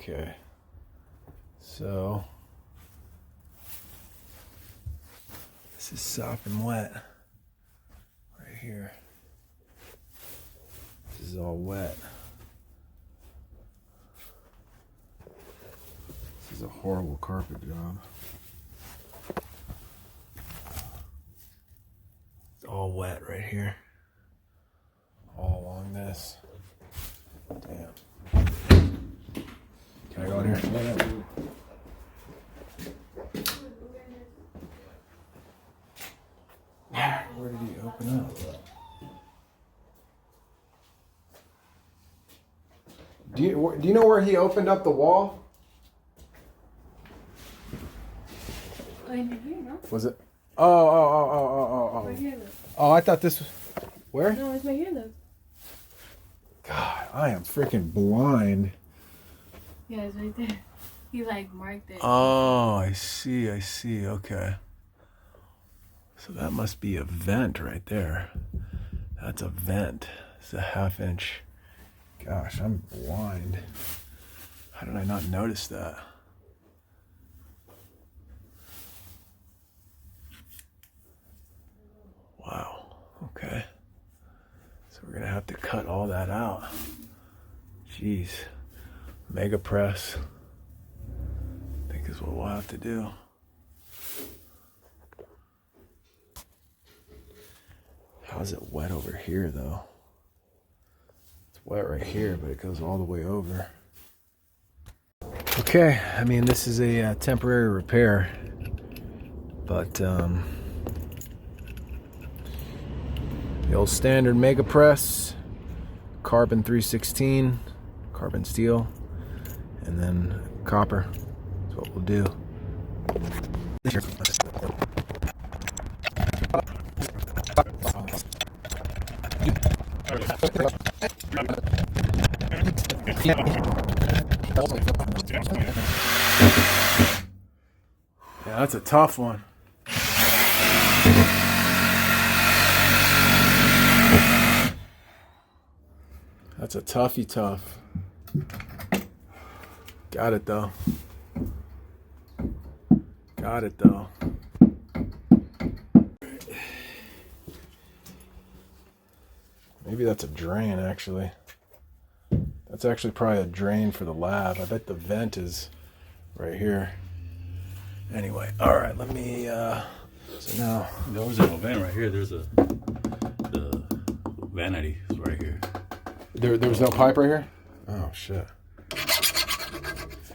Okay. So this is soft and wet right here. This is all wet. This is a horrible carpet job. It's all wet right here. All along this. Damn. Can I go in here? Where did he open up? Do you know where he opened up the wall? Oh, in here, no? Was it? Oh. Right here, look. Oh, I thought this was. Where? No, it's right here, look. God, I am freaking blind. Yeah, it's right there. He like marked it. Oh, I see. Okay. So that must be a vent right there. That's a vent. It's a 1/2 inch. Gosh, I'm blind. How did I not notice that? Wow. Okay. So we're gonna have to cut all that out. Jeez. Mega press. I think is what we'll have to do. How's it wet over here though? It's wet right here, but it goes all the way over. Okay, I mean this is a temporary repair, but the old standard mega press, carbon 316, carbon steel, and then copper. That's what we'll do. Yeah, that's a tough one. That's a toughie tough. Got it though. Maybe that's a drain actually. That's actually probably a drain for the lab. I bet the vent is right here. Anyway, all right, let me, so now. There was a vent right here. There's the vanity is right here. There was no pipe right here? Oh, shit.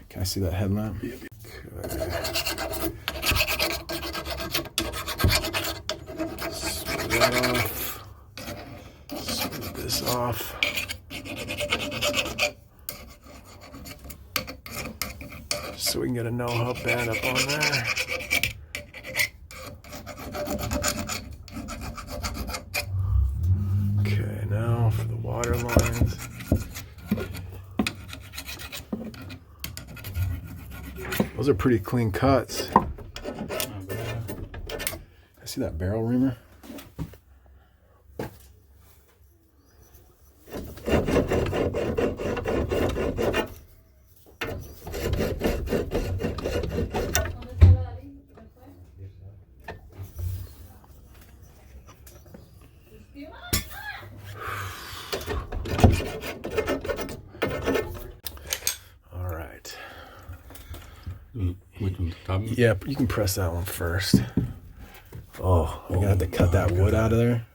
Can I see that headlamp? Yep. Okay. Screw that off. Screw this off. So we can get a no-hub band up on there. Okay, now for the water lines. Those are pretty clean cuts. I see that barrel reamer. Yeah, you can press that one first. Oh, I'm gonna have to cut that wood out of there.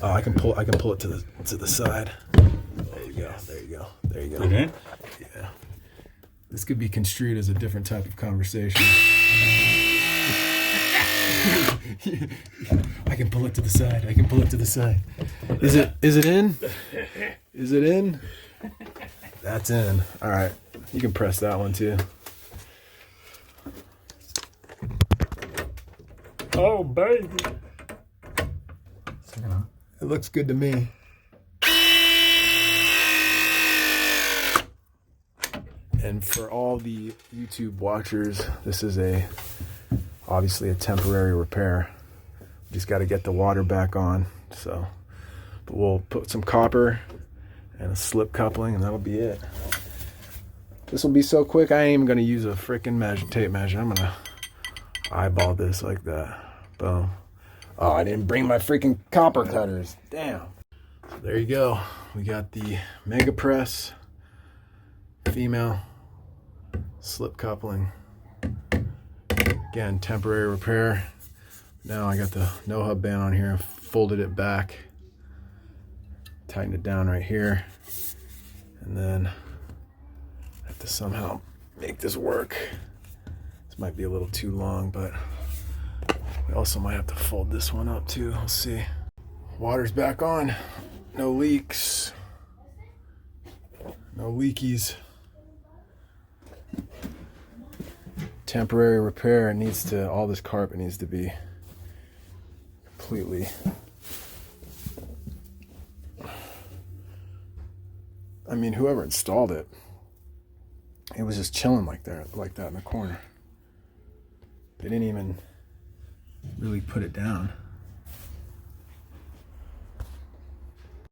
Oh, I can pull it to the side. There you go. Okay. Yeah. This could be construed as a different type of conversation. I can pull it to the side. Is it in? Is it in? That's in. All right. You can press that one too. Oh, baby. It looks good to me. And for all the YouTube watchers, this is obviously a temporary repair. Just got to get the water back on. So, but we'll put some copper and a slip coupling, and that'll be it. This will be so quick, I ain't even gonna use a freaking tape measure. I'm gonna eyeball this like that. Boom. Oh, I didn't bring my freaking copper cutters. Damn. So there you go. We got the Mega Press female slip coupling. Again, temporary repair. Now I got the no hub band on here. Folded it back. Tightened it down right here. And then I have to somehow make this work. This might be a little too long, but we also might have to fold this one up too. We'll see. Water's back on. No leaks. No leakies. Temporary repair. It needs to, all this carpet needs to be completely, I mean, whoever installed it, it was just chilling like that in the corner. They didn't even really put it down.